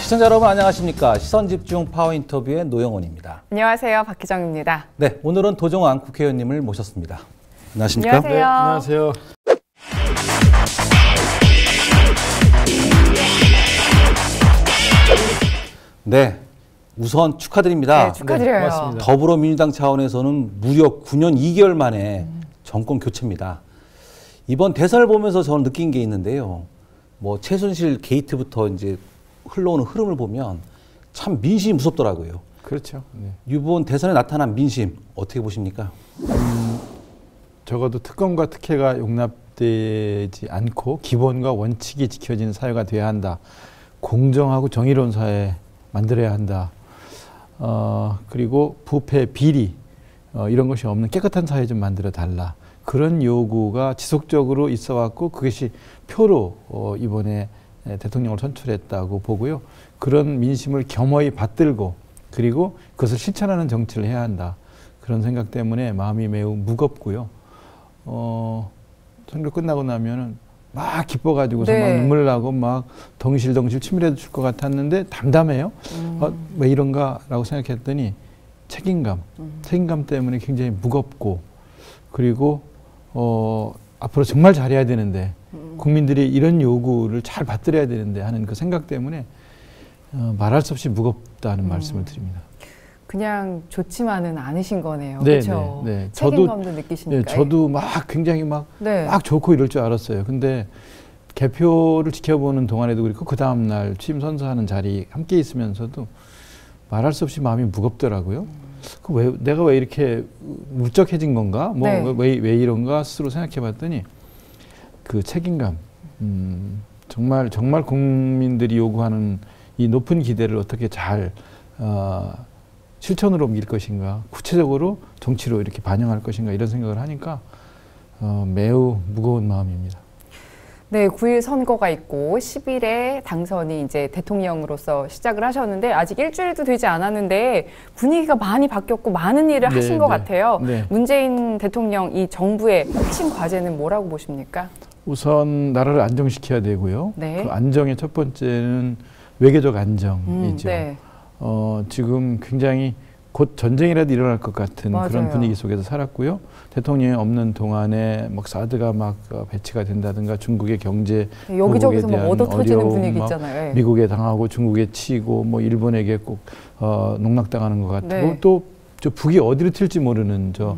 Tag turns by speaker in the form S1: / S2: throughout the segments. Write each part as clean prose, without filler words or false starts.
S1: 시청자 여러분 안녕하십니까. 시선집중 파워인터뷰의 노영원입니다.
S2: 안녕하세요. 박희정입니다.
S1: 네, 오늘은 도종환 국회의원님을 모셨습니다. 안녕하십니까.
S2: 안녕하세요.
S3: 네, 안녕하세요.
S1: 네, 우선 축하드립니다.
S2: 네, 축하드려요.
S3: 네, 고맙습니다.
S1: 더불어민주당 차원에서는 무려 9년 2개월 만에 정권 교체입니다. 이번 대선을 보면서 저는 느낀 게 있는데요. 뭐 최순실 게이트부터 이제 흘러오는 흐름을 보면 참 민심이 무섭더라고요.
S3: 그렇죠. 네.
S1: 이번 대선에 나타난 민심 어떻게 보십니까?
S3: 적어도 특검과 특혜가 용납되지 않고 기본과 원칙이 지켜지는 사회가 돼야 한다. 공정하고 정의로운 사회 만들어야 한다. 그리고 부패, 비리 이런 것이 없는 깨끗한 사회 좀 만들어 달라. 그런 요구가 지속적으로 있어 왔고 그것이 표로 이번에 대통령을 선출했다고 보고요. 그런 민심을 겸허히 받들고 그리고 그것을 실천하는 정치를 해야 한다. 그런 생각 때문에 마음이 매우 무겁고요. 선거 끝나고 나면은 막 기뻐가지고서
S2: 네.
S3: 막 눈물 나고 막 덩실덩실 침이라도 줄 것 같았는데 담담해요. 왜 이런가라고 생각했더니 책임감 때문에 굉장히 무겁고 그리고 앞으로 정말 잘해야 되는데 국민들이 이런 요구를 잘 받들어야 되는데 하는 그 생각 때문에 말할 수 없이 무겁다는 말씀을 드립니다.
S2: 그냥 좋지만은 않으신 거네요.
S3: 네,
S2: 그렇죠.
S3: 네, 네.
S2: 책임감도 느끼시니까.
S3: 네, 저도 막 굉장히 막 좋고 이럴 줄 알았어요. 근데 개표를 지켜보는 동안에도 그렇고 그 다음 날 취임 선서하는 자리 함께 있으면서도 말할 수 없이 마음이 무겁더라고요. 내가 왜 이렇게 울적해진 건가? 왜 이런가 스스로 생각해봤더니 그 책임감, 정말 국민들이 요구하는 이 높은 기대를 어떻게 잘 실천으로 옮길 것인가, 구체적으로 정치로 이렇게 반영할 것인가 이런 생각을 하니까 매우 무거운 마음입니다.
S2: 네, 9일 선거가 있고 10일에 당선이 이제 대통령으로서 시작을 하셨는데 아직 일주일도 되지 않았는데 분위기가 많이 바뀌었고 많은 일을 하신 것 같아요. 네. 문재인 대통령 이 정부의 핵심 과제는 뭐라고 보십니까? 우선
S3: 나라를 안정시켜야 되고요.
S2: 네.
S3: 그 안정의 첫 번째는 외교적 안정이죠.
S2: 네.
S3: 지금 굉장히 곧 전쟁이라도 일어날 것 같은
S2: 맞아요.
S3: 그런 분위기 속에서 살았고요. 대통령이 없는 동안에 막 사드가 막 배치가 된다든가 중국의 경제
S2: 여기저기서 막 얻어 터지는 분위기 있잖아요.
S3: 미국에 당하고 중국에 치고 뭐 일본에게 꼭 농락당하는 것 같고
S2: 네.
S3: 또 저 북이 어디로 튈지 모르는 저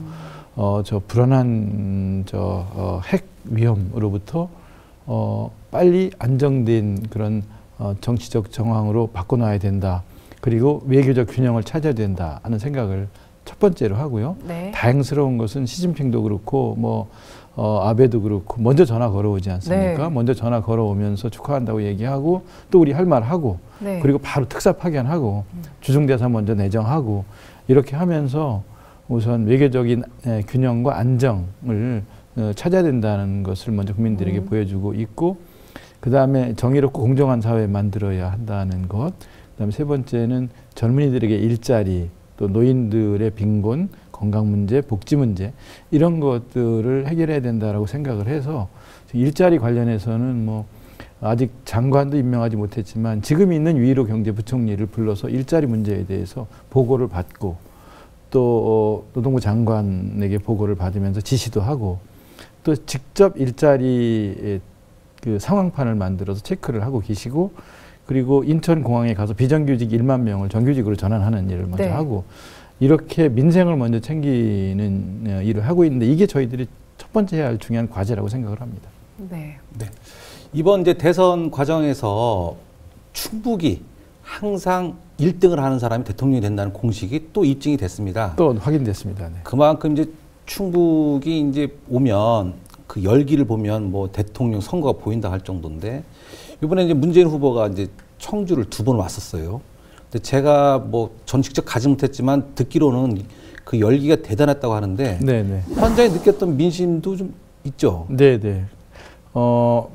S3: 불안한 핵 위험으로부터 빨리 안정된 그런 정치적 정황으로 바꿔놔야 된다. 그리고 외교적 균형을 찾아야 된다 하는 생각을 첫 번째로 하고요. 네. 다행스러운 것은 시진핑도 그렇고 아베도 그렇고 먼저 전화 걸어오지 않습니까? 네. 먼저 전화 걸어오면서 축하한다고 얘기하고 또 우리 할 말 하고 네. 그리고 바로 특사 파견하고 주중대사 먼저 내정하고 이렇게 하면서 우선 외교적인 균형과 안정을 찾아야 된다는 것을 먼저 국민들에게 보여주고 있고 그다음에 정의롭고 공정한 사회 만들어야 한다는 것 그다음에 세 번째는 젊은이들에게 일자리 또 노인들의 빈곤, 건강 문제, 복지 문제 이런 것들을 해결해야 된다라고 생각을 해서 일자리 관련해서는 아직 장관도 임명하지 못했지만 지금 있는 유일호 경제부총리를 불러서 일자리 문제에 대해서 보고를 받고 또 노동부 장관에게 보고를 받으면서 지시도 하고 또 직접 일자리 그 상황판을 만들어서 체크를 하고 계시고 그리고 인천공항에 가서 비정규직 1만 명을 정규직으로 전환하는 일을 먼저 하고 이렇게 민생을 먼저 챙기는 일을 하고 있는데 이게 저희들이 첫 번째 해야 할 중요한 과제라고 생각을 합니다.
S2: 네.
S1: 이번 이제 대선 과정에서 충북이 항상 1등을 하는 사람이 대통령이 된다는 공식이 또 입증이 됐습니다.
S3: 또 확인됐습니다. 네.
S1: 그만큼 이제 충북이 이제 오면 그 열기를 보면 대통령 선거가 보인다 할 정도인데 이번에 이제 문재인 후보가 이제 청주를 2번 왔었어요. 근데 제가 전 직접 가지 못했지만 듣기로는 그 열기가 대단했다고 하는데 현장에 느꼈던 민심도 좀 있죠.
S3: 네네.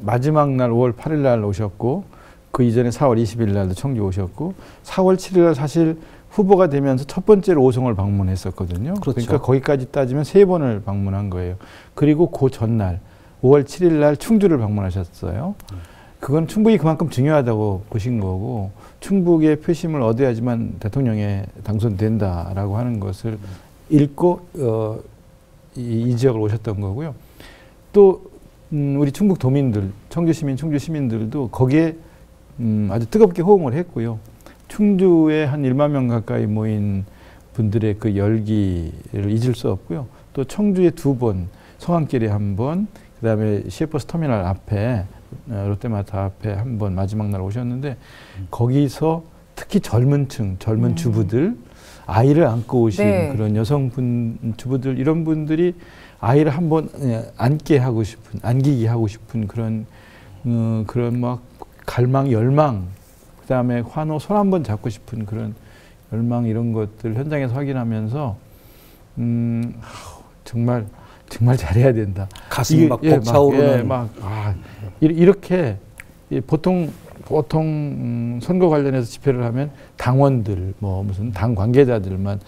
S3: 마지막 날 5월 8일 날 오셨고 그 이전에 4월 20일 날도 청주 오셨고 4월 7일 날 사실 후보가 되면서 첫 번째로 오송을 방문했었거든요.
S1: 그렇죠.
S3: 그러니까 거기까지 따지면 3번을 방문한 거예요. 그리고 그 전날 5월 7일 날 충주를 방문하셨어요. 그건 충분히 그만큼 중요하다고 보신 거고 충북의 표심을 얻어야지만 대통령에 당선된다라고 하는 것을 읽고 이 지역을 오셨던 거고요. 또 우리 충북 도민들, 청주 시민, 충주 시민들도 거기에 아주 뜨겁게 호응을 했고요. 충주에 한 1만 명 가까이 모인 분들의 그 열기를 잊을 수 없고요. 또 청주에 2번, 성안길에 1번, 그 다음에 시외버스 터미널 앞에 롯데마트 앞에 1번 마지막 날 오셨는데 거기서 특히 젊은 층, 젊은 주부들, 아이를 안고 오신
S2: 네.
S3: 그런 여성분, 주부들 이런 분들이 아이를 한번 안게 하고 싶은, 안기게 하고 싶은 그런 막 갈망, 열망, 그 다음에 환호, 손 한번 잡고 싶은 그런 열망 이런 것들 현장에서 확인하면서 정말 잘해야 된다.
S1: 가슴이 막 벅차오르는.
S3: 이렇게 보통 선거 관련해서 집회를 하면 당원들, 뭐 무슨 당 관계자들만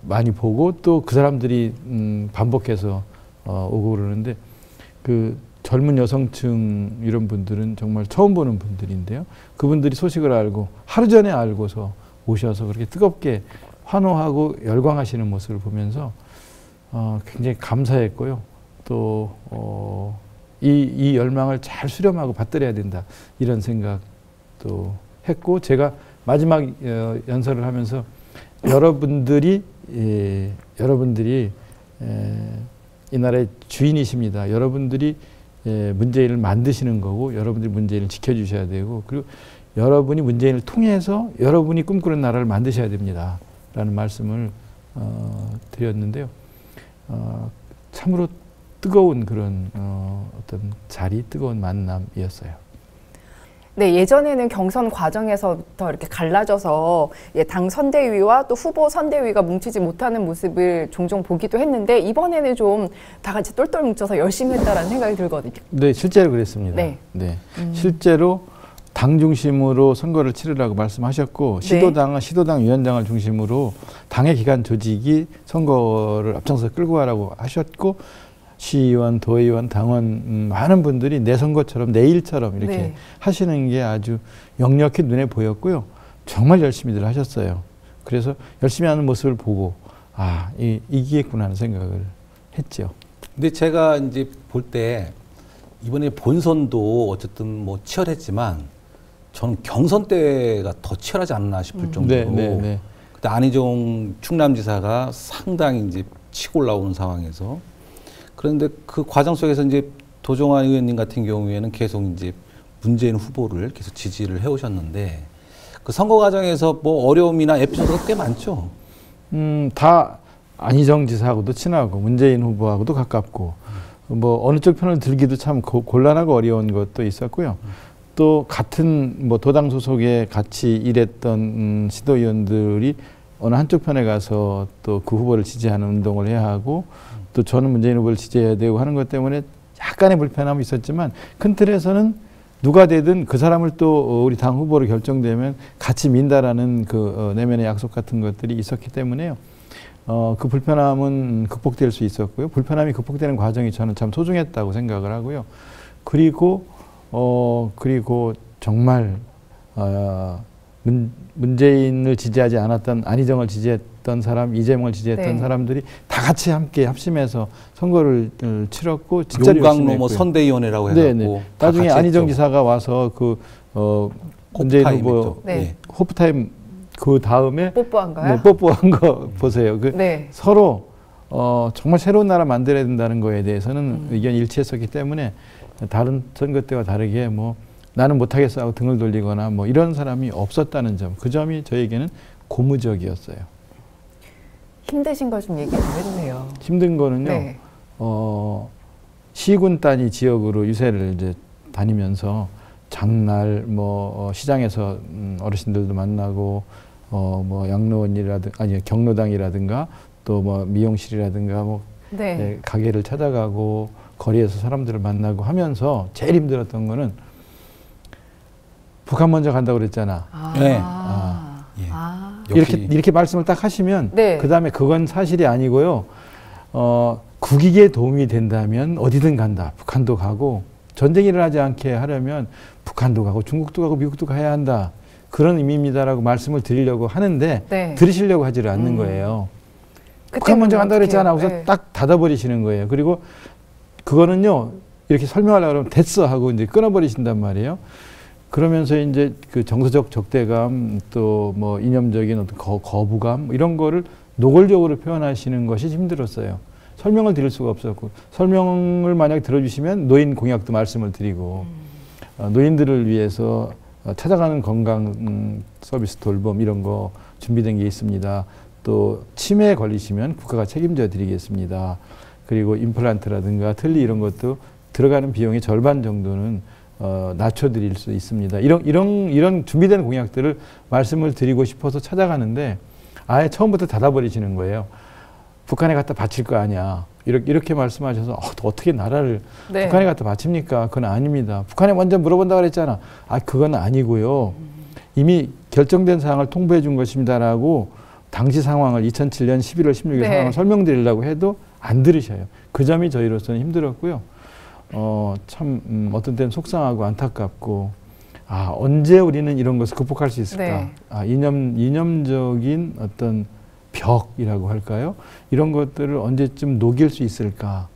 S3: 많이 보고 또 그 사람들이 반복해서 오고 그러는데 그 젊은 여성층 이런 분들은 정말 처음 보는 분들인데요. 그분들이 소식을 알고 하루 전에 알고서 오셔서 그렇게 뜨겁게 환호하고 열광하시는 모습을 보면서 굉장히 감사했고요. 또 이 열망을 잘 수렴하고 받들어야 된다 이런 생각도 했고 제가 마지막 연설을 하면서 여러분들이 이 나라의 주인이십니다. 여러분들이 문재인을 만드시는 거고 여러분들이 문재인을 지켜주셔야 되고 그리고 여러분이 문재인을 통해서 여러분이 꿈꾸는 나라를 만드셔야 됩니다. 라는 말씀을 드렸는데요. 참으로 뜨거운 그런 어떤 자리, 뜨거운 만남이었어요.
S2: 네, 예전에는 경선 과정에서부터 이렇게 갈라져서 당 선대위와 또 후보 선대위가 뭉치지 못하는 모습을 종종 보기도 했는데 이번에는 좀 다 같이 똘똘 뭉쳐서 열심히 했다라는 생각이 들거든요.
S3: 네, 실제로 그랬습니다.
S2: 네.
S3: 실제로 당 중심으로 선거를 치르라고 말씀하셨고 시도당 위원장을 중심으로 당의 기관 조직이 선거를 앞장서 끌고 가라고 하셨고 시의원, 도의원, 당원 많은 분들이 내 선거처럼 내 일처럼 이렇게 하시는 게 아주 역력히 눈에 보였고요. 정말 열심히들 하셨어요. 그래서 열심히 하는 모습을 보고 이기겠구나 하는 생각을 했죠.
S1: 근데 제가 이제 볼 때 이번에 본선도 어쨌든 뭐 치열했지만 저는 경선 때가 더 치열하지 않나 싶을 정도로 그때 안희정 충남지사가 상당히 이제 치고 올라오는 상황에서 그런데 그 과정 속에서 이제 도종환 의원님 같은 경우에는 계속 이제 문재인 후보를 계속 지지를 해오셨는데 그 선거 과정에서 뭐 어려움이나 에피소드가 꽤 많죠.
S3: 다 안희정 지사하고도 친하고 문재인 후보하고도 가깝고 뭐 어느 쪽 편을 들기도 참 곤란하고 어려운 것도 있었고요. 또 같은 뭐 도당 소속에 같이 일했던 시도위원들이 어느 한쪽 편에 가서 또 그 후보를 지지하는 운동을 해야 하고 또 저는 문재인 후보를 지지해야 되고 하는 것 때문에 약간의 불편함이 있었지만 큰 틀에서는 누가 되든 그 사람을 또 우리 당 후보로 결정되면 같이 민다라는 그 내면의 약속 같은 것들이 있었기 때문에요. 그 불편함은 극복될 수 있었고요. 불편함이 극복되는 과정이 저는 참 소중했다고 생각을 하고요. 그리고 정말 문재인을 지지하지 않았던 안희정을 지지했던 사람, 이재명을 지지했던 사람들이 다 같이 함께 합심해서 선거를 치렀고 진짜
S1: 용광로 뭐 선대위원회라고 해갖고
S3: 나중에 안희정 지사가 와서 그 문재인 후보 호프타임 그 다음에
S2: 뽀뽀한가요?
S3: 뽀뽀한 거 보세요. 서로 정말 새로운 나라 만들어야 된다는 거에 대해서는 의견이 일치했었기 때문에 다른 선거 때와 다르게 뭐 나는 못하겠어 하고 등을 돌리거나 뭐 이런 사람이 없었다는 점, 그 점이 저에게는 고무적이었어요.
S2: 힘드신 거 좀 얘기 좀 해주세요.
S3: 힘든 거는요. 시군 단위 지역으로 유세를 이제 다니면서 장날 뭐 시장에서 어르신들도 만나고 뭐 양로원이라든가 아니 경로당이라든가 또 뭐 미용실이라든가 뭐 가게를 찾아가고 거리에서 사람들을 만나고 하면서 제일 힘들었던 거는 북한 먼저 간다고 그랬잖아. 이렇게 말씀을 딱 하시면 그 다음에 그건 사실이 아니고요. 국익에 도움이 된다면 어디든 간다. 북한도 가고 전쟁이 일어나지 않게 하려면 북한도 가고 중국도 가고 미국도 가야 한다. 그런 의미입니다라고 말씀을 드리려고 하는데
S2: 네.
S3: 들으시려고 하지를 않는 거예요. 북한 먼저 간다 그랬잖아. 그래서
S2: 네.
S3: 딱 닫아버리시는 거예요. 그리고 그거는요, 이렇게 설명하려고 그러면 됐어 하고 이제 끊어버리신단 말이에요. 그러면서 이제 그 정서적 적대감 또 뭐 이념적인 어떤 거부감 이런 거를 노골적으로 표현하시는 것이 힘들었어요. 설명을 드릴 수가 없었고, 설명을 만약 들어주시면 노인 공약도 말씀을 드리고, 노인들을 위해서 찾아가는 건강 서비스 돌봄 이런 거 준비된 게 있습니다. 또 치매에 걸리시면 국가가 책임져 드리겠습니다. 그리고 임플란트라든가 틀니 이런 것도 들어가는 비용의 절반 정도는 낮춰드릴 수 있습니다. 이런 준비된 공약들을 말씀을 드리고 싶어서 찾아가는데 아예 처음부터 닫아버리시는 거예요. 북한에 갖다 바칠 거 아니야. 이렇게 말씀하셔서 어떻게 나라를
S2: 네.
S3: 북한에 갖다 바칩니까? 그건 아닙니다. 북한에 먼저 물어본다고 그랬잖아. 그건 아니고요. 이미 결정된 사항을 통보해 준 것입니다라고 당시 상황을 2007년 11월 16일
S2: 네.
S3: 상황을 설명드리려고 해도 안 들으셔요. 그 점이 저희로서는 힘들었고요. 참 어떤 때는 속상하고 안타깝고 언제 우리는 이런 것을 극복할 수 있을까?
S2: 네.
S3: 이념적인 어떤 벽이라고 할까요? 이런 것들을 언제쯤 녹일 수 있을까?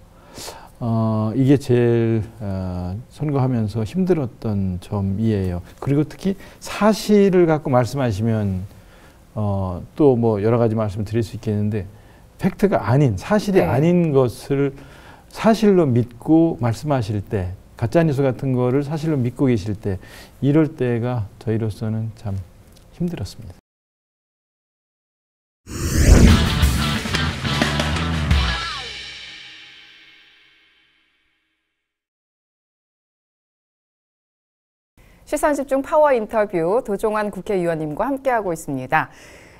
S3: 이게 제일 선거하면서 힘들었던 점이에요. 그리고 특히 사실을 갖고 말씀하시면 또 뭐 여러 가지 말씀을 드릴 수 있겠는데 팩트가 아닌 사실이
S2: 네.
S3: 아닌 것을 사실로 믿고 말씀하실 때 가짜뉴스 같은 거를 사실로 믿고 계실 때 이럴 때가 저희로서는 참 힘들었습니다.
S2: 시선집중 파워 인터뷰 도종환 국회의원님과 함께하고 있습니다.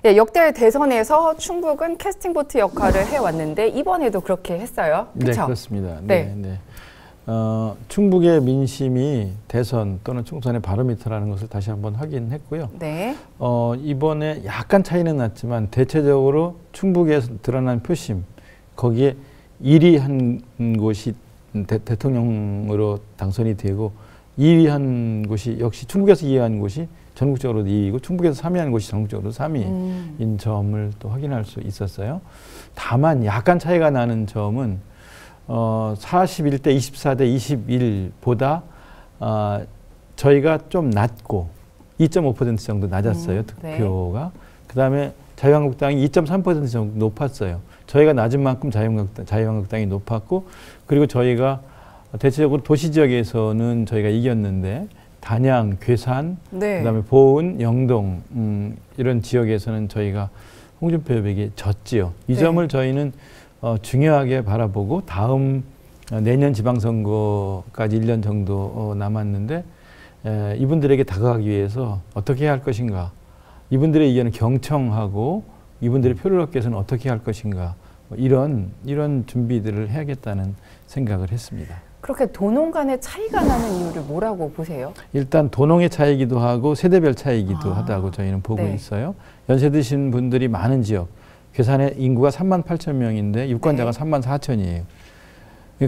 S2: 예, 역대 대선에서 충북은 캐스팅보트 역할을 해왔는데 이번에도 그렇게 했어요. 그렇죠?
S3: 네, 그렇습니다.
S2: 네.
S3: 네. 충북의 민심이 대선 또는 총선의 바로미터라는 것을 다시 한번 확인했고요.
S2: 네.
S3: 이번에 약간 차이는 났지만 대체적으로 충북에서 드러난 표심, 거기에 1위 한 곳이 대통령으로 당선이 되고 2위 한 곳이 역시 충북에서 2위 한 곳이 전국적으로 2위이고 충북에서 3위 한 곳이 전국적으로 3위인 점을 또 확인할 수 있었어요. 다만 약간 차이가 나는 점은 41대 24대 21보다 저희가 좀 낮고 2.5% 정도 낮았어요. 득표가.
S2: 네.
S3: 그다음에 자유한국당이 2.3% 정도 높았어요. 저희가 낮은 만큼 자유한국당이 높았고 그리고 저희가 대체적으로 도시 지역에서는 저희가 이겼는데 단양, 괴산,
S2: 네.
S3: 그다음에 보은, 영동 이런 지역에서는 저희가 홍준표 후보에게 졌지요. 이
S2: 네.
S3: 점을 저희는 중요하게 바라보고 다음 내년 지방선거까지 1년 정도 남았는데 이분들에게 다가가기 위해서 어떻게 해야 할 것인가, 이분들의 의견을 경청하고 이분들의 표를 얻기 위해서는 어떻게 할 것인가, 이런 준비들을 해야겠다는 생각을 했습니다.
S2: 그렇게 도농 간의 차이가 나는 이유를 뭐라고 보세요?
S3: 일단 도농의 차이기도 하고 세대별 차이기도 하다고 저희는 보고
S2: 네.
S3: 있어요. 연세 드신 분들이 많은 지역, 괴산의 인구가 38,000명인데 유권자가
S2: 네.
S3: 34,000이에요.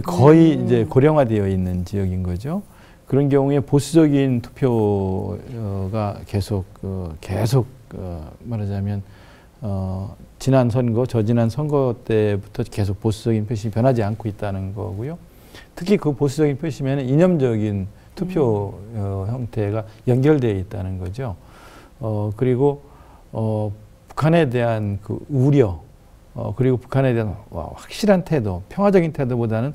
S3: 거의 이제 고령화되어 있는 지역인 거죠. 그런 경우에 보수적인 투표가 계속 말하자면 지난 선거, 저지난 선거 때부터 계속 보수적인 표심이 변하지 않고 있다는 거고요. 특히 그 보수적인 표심에는 이념적인 투표 형태가 연결되어 있다는 거죠. 그리고 북한에 대한 그 우려, 그리고 북한에 대한 확실한 태도, 평화적인 태도보다는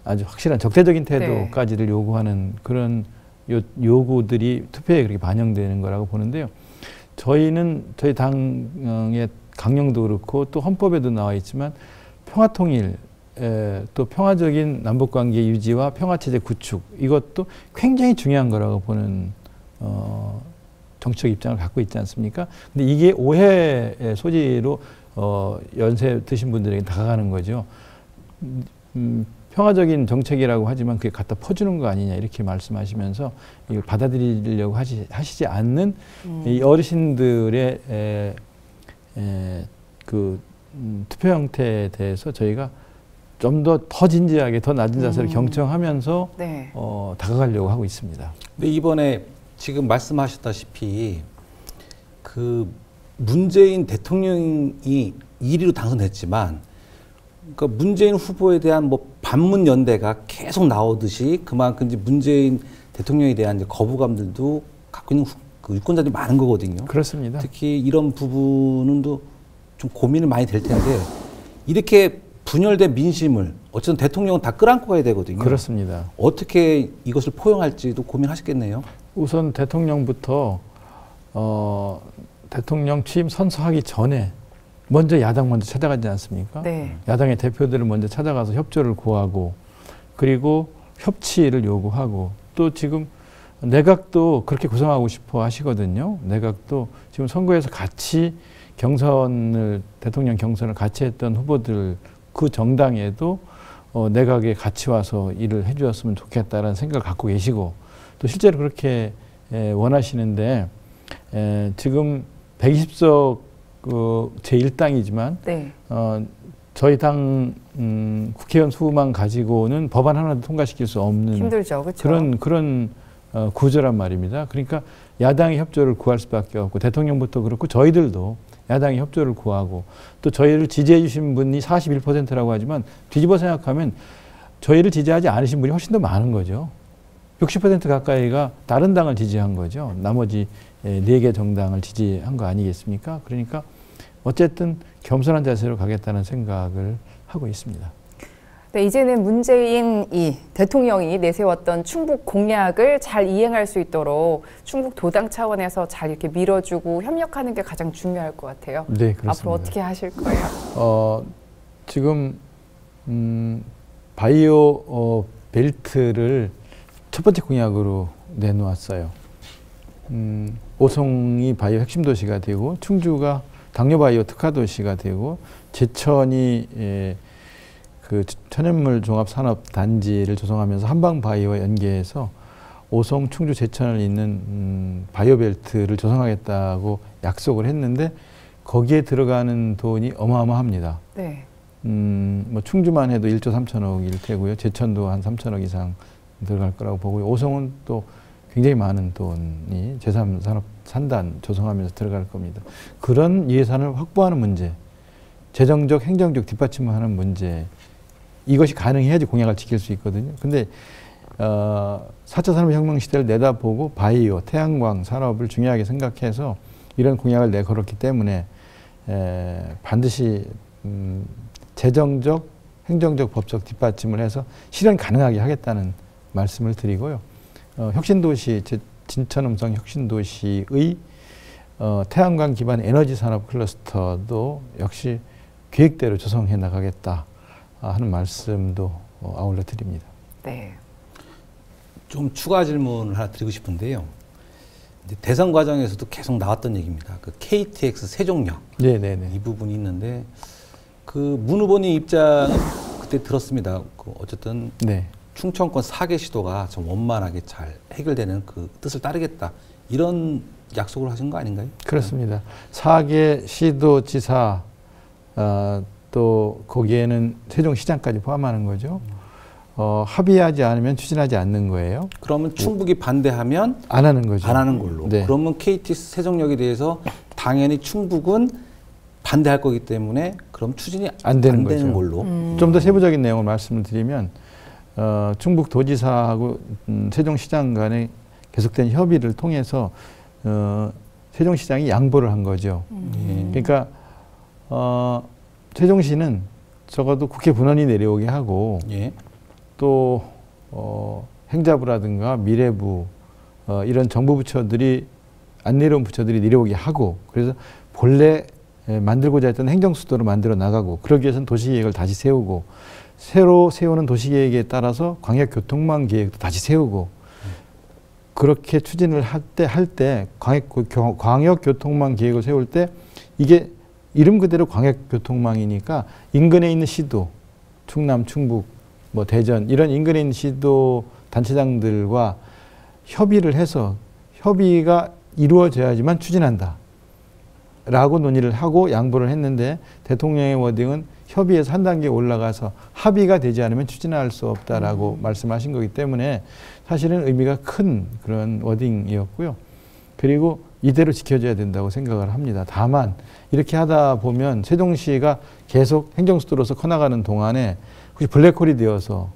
S3: 아주 확실한 적대적인 태도까지를 네. 요구하는 그런 요구들이 투표에 그렇게 반영되는 거라고 보는데요. 저희는 저희 당의 강령도 그렇고 또 헌법에도 나와 있지만 평화통일, 또 평화적인 남북관계 유지와 평화체제 구축, 이것도 굉장히 중요한 거라고 보는 정치적 입장을 갖고 있지 않습니까? 근데 이게 오해의 소지로 연세 드신 분들에게 다가가는 거죠. 평화적인 정책이라고 하지만 그게 갖다 퍼주는 거 아니냐 이렇게 말씀하시면서 이걸 받아들이려고 하시지 않는 이 어르신들의 그 투표 형태에 대해서 저희가 좀 더 진지하게 더 낮은 자세를 경청하면서
S2: 네.
S3: 다가가려고 하고 있습니다.
S1: 근데 이번에 지금 말씀하셨다시피 그 문재인 대통령이 1위로 당선됐지만 그러니까 문재인 후보에 대한 뭐 반문 연대가 계속 나오듯이 그만큼 이제 문재인 대통령에 대한 이제 거부감들도 갖고 있는 그 유권자들이 많은 거거든요.
S3: 그렇습니다.
S1: 특히 이런 부분은 또 좀 고민이 많이 될 텐데 이렇게 분열된 민심을 어쨌든 대통령은 다 끌안고 가야 되거든요.
S3: 그렇습니다.
S1: 어떻게 이것을 포용할지도 고민하셨겠네요.
S3: 우선 대통령부터 대통령 취임 선서하기 전에 먼저 야당 먼저 찾아가지 않습니까?
S2: 네.
S3: 야당의 대표들을 먼저 찾아가서 협조를 구하고 그리고 협치를 요구하고 또 지금 내각도 그렇게 구성하고 싶어 하시거든요. 내각도 지금 선거에서 같이 대통령 경선을 같이 했던 후보들 그 정당에도 내각에 같이 와서 일을 해주었으면 좋겠다라는 생각을 갖고 계시고 또 실제로 그렇게 원하시는데 지금 120석 제1당이지만
S2: 네.
S3: 저희 당 국회의원 수만 가지고는 법안 하나도 통과시킬 수 없는
S2: 힘들죠, 그렇죠?
S3: 그런 구조란 말입니다. 그러니까 야당의 협조를 구할 수밖에 없고 대통령부터 그렇고 저희들도 야당의 협조를 구하고 또 저희를 지지해 주신 분이 41%라고 하지만 뒤집어 생각하면 저희를 지지하지 않으신 분이 훨씬 더 많은 거죠. 60% 가까이가 다른 당을 지지한 거죠. 나머지 4개 정당을 지지한 거 아니겠습니까? 그러니까 어쨌든 겸손한 자세로 가겠다는 생각을 하고 있습니다.
S2: 네, 이제는 문재인 대통령이 내세웠던 충북 공약을 잘 이행할 수 있도록 충북 도당 차원에서 잘 이렇게 밀어주고 협력하는 게 가장 중요할 것 같아요.
S3: 네, 그렇습니다.
S2: 앞으로 어떻게 하실 거예요?
S3: 지금 바이오 벨트를 첫 번째 공약으로 내놓았어요. 오송이 바이오 핵심 도시가 되고 충주가 당뇨 바이오 특화 도시가 되고 제천이 그 천연물 종합 산업 단지를 조성하면서 한방 바이오와 연계해서 오송, 충주, 제천을 잇는 바이오 벨트를 조성하겠다고 약속을 했는데 거기에 들어가는 돈이 어마어마합니다.
S2: 네.
S3: 뭐 충주만 해도 1조 3천억일 테고요. 제천도 한 3천억 이상 들어갈 거라고 보고요. 오송은 또 굉장히 많은 돈이 제3산업 산단 조성하면서 들어갈 겁니다. 그런 예산을 확보하는 문제, 재정적, 행정적 뒷받침을 하는 문제, 이것이 가능해야지 공약을 지킬 수 있거든요. 근데 4차 산업혁명 시대를 내다보고 바이오, 태양광 산업을 중요하게 생각해서 이런 공약을 내걸었기 때문에 반드시 재정적, 행정적, 법적 뒷받침을 해서 실현 가능하게 하겠다는 말씀을 드리고요. 혁신도시, 진천음성 혁신도시의 태양광 기반 에너지 산업 클러스터도 역시 계획대로 조성해 나가겠다 하는 말씀도 아울러 드립니다.
S2: 네.
S1: 좀 추가 질문을 하나 드리고 싶은데요. 이제 대선 과정에서도 계속 나왔던 얘기입니다. 그 KTX 세종역.
S3: 네네네.
S1: 이 부분이 있는데 그 문 후보님 입장은 그때 들었습니다. 그 어쨌든
S3: 네.
S1: 충청권 4개 시도가 좀 원만하게 잘 해결되는 그 뜻을 따르겠다. 이런 약속을 하신 거 아닌가요?
S3: 그렇습니다. 4개 시도지사 또 거기에는 세종시장까지 포함하는 거죠. 합의하지 않으면 추진하지 않는 거예요.
S1: 그러면 충북이 반대하면
S3: 안 하는 거죠.
S1: 안 하는 걸로.
S3: 네.
S1: 그러면 KT 세종역에 대해서 당연히 충북은 반대할 거기 때문에 그럼 추진이
S3: 안 되는
S1: 걸로.
S3: 좀 더 세부적인 내용을 말씀을 드리면 충북도지사하고 세종시장 간에 계속된 협의를 통해서 세종시장이 양보를 한 거죠. 그러니까 세종시는 적어도 국회 분원이 내려오게 하고
S1: 예.
S3: 또 행자부라든가 미래부 이런 정부 부처들이 안 내려온 부처들이 내려오게 하고 그래서 본래 만들고자 했던 행정수도를 만들어 나가고 그러기 위해서는 도시계획을 다시 세우고 새로 세우는 도시계획에 따라서 광역교통망 계획도 다시 세우고 그렇게 추진을 할 때 광역교통망 계획을 세울 때 이게 이름 그대로 광역교통망이니까 인근에 있는 시도, 충남, 충북, 뭐 대전 이런 인근에 있는 시도 단체장들과 협의를 해서 협의가 이루어져야지만 추진한다. 라고 논의를 하고 양보를 했는데 대통령의 워딩은 협의에서 한 단계 올라가서 합의가 되지 않으면 추진할 수 없다라고 말씀하신 거기 때문에 사실은 의미가 큰 그런 워딩이었고요. 그리고 이대로 지켜져야 된다고 생각을 합니다. 다만 이렇게 하다 보면 세종시가 계속 행정수도로서 커나가는 동안에 혹시 블랙홀이 되어서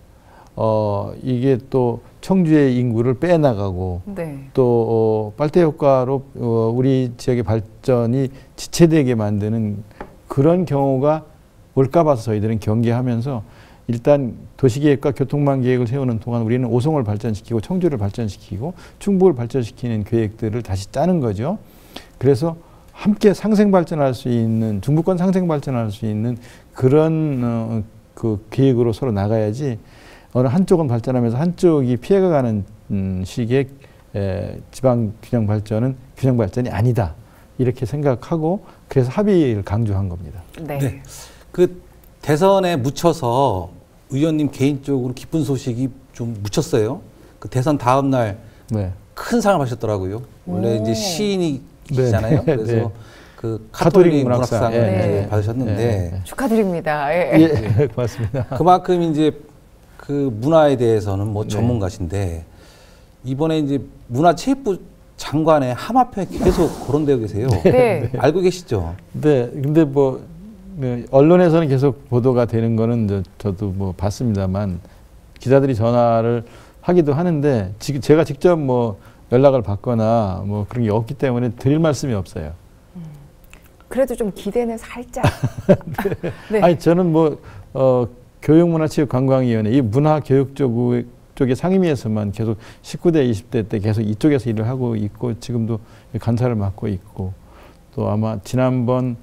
S3: 이게 또 청주의 인구를 빼나가고
S2: 네.
S3: 또 빨대 효과로 우리 지역의 발전이 지체되게 만드는 그런 경우가 올까 봐서 저희들은 경계하면서 일단 도시계획과 교통망 계획을 세우는 동안 우리는 오송을 발전시키고 청주를 발전시키고 충북을 발전시키는 계획들을 다시 짜는 거죠. 그래서 함께 상생 발전할 수 있는, 중부권 상생 발전할 수 있는 그런 그 계획으로 서로 나가야지 어느 한쪽은 발전하면서 한쪽이 피해가는 식의 지방 균형 발전은 균형 발전이 아니다. 이렇게 생각하고 그래서 합의를 강조한 겁니다.
S2: 네.
S1: 네. 그 대선에 묻혀서 의원님 개인적으로 기쁜 소식이 좀 묻혔어요. 그 대선 다음 날 큰 상을 받으셨더라고요. 원래 이제 시인이시잖아요.
S3: 네.
S1: 그래서
S3: 네.
S1: 그 카톨릭 문학상을
S2: 네.
S1: 받으셨는데
S2: 축하드립니다.
S3: 예, 고맙습니다.
S1: 그만큼 이제 그 문화에 대해서는 뭐 전문가신데 이번에 이제 문화체육부 장관의 하마평에 계속 거론되어 계세요.
S2: 네.
S1: 알고 계시죠?
S3: 네, 근데 뭐 언론에서는 계속 보도가 되는 거는 저도 뭐 봤습니다만 기자들이 전화를 하기도 하는데 제가 직접 뭐 연락을 받거나 뭐 그런 게 없기 때문에 드릴 말씀이 없어요.
S2: 그래도 좀 기대는 살짝. 네.
S3: 아니 저는 뭐 교육문화체육관광위원회 이 문화교육 쪽의 상임위에서만 계속 19대 20대 때 계속 이쪽에서 일을 하고 있고 지금도 간사를 맡고 있고 또 아마 지난번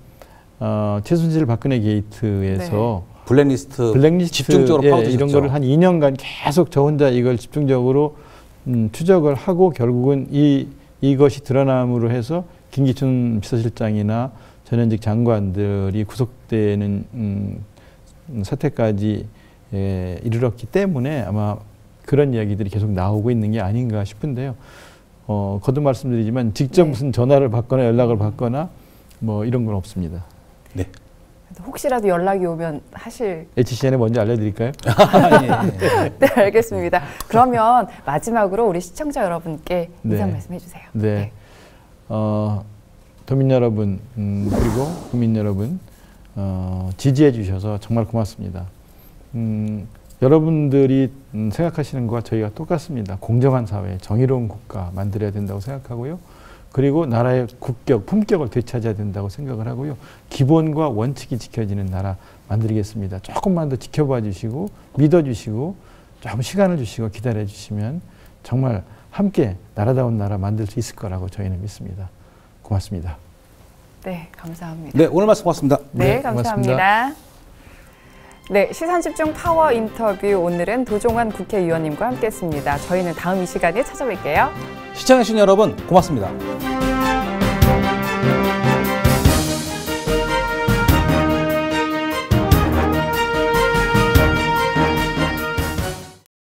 S3: 최순실 박근혜 게이트에서
S1: 네. 블랙리스트 집중적으로 파고드셨죠.
S3: 이런 거를 한 2년간 계속 저 혼자 이걸 집중적으로 추적을 하고 결국은 이것이 드러남으로 해서 김기춘 비서실장이나 전현직 장관들이 구속되는 사태까지 이르렀기 때문에 아마 그런 이야기들이 계속 나오고 있는 게 아닌가 싶은데요. 거듭 말씀드리지만 직접 무슨 전화를 받거나 연락을 받거나 뭐 이런 건 없습니다.
S1: 네.
S2: 혹시라도 연락이 오면 하실.
S3: HCN에 먼저 알려드릴까요?
S2: 네, 알겠습니다. 그러면 마지막으로 우리 시청자 여러분께 인사 말씀해 주세요.
S3: 네. 도민 여러분 그리고 국민 여러분 지지해 주셔서 정말 고맙습니다. 여러분들이 생각하시는 것과 저희가 똑같습니다. 공정한 사회, 정의로운 국가 만들어야 된다고 생각하고요. 그리고 나라의 국격, 품격을 되찾아야 된다고 생각을 하고요. 기본과 원칙이 지켜지는 나라 만들겠습니다. 조금만 더 지켜봐 주시고 믿어주시고 조금 시간을 주시고 기다려 주시면 정말 함께 나라다운 나라 만들 수 있을 거라고 저희는 믿습니다. 고맙습니다.
S2: 네, 감사합니다.
S1: 네, 오늘 말씀 고맙습니다.
S2: 네, 감사합니다. 네, 시선집중 파워 인터뷰 오늘은 도종환 국회의원님과 함께했습니다. 저희는 다음 이 시간에 찾아뵐게요.
S1: 시청해주신 여러분 고맙습니다.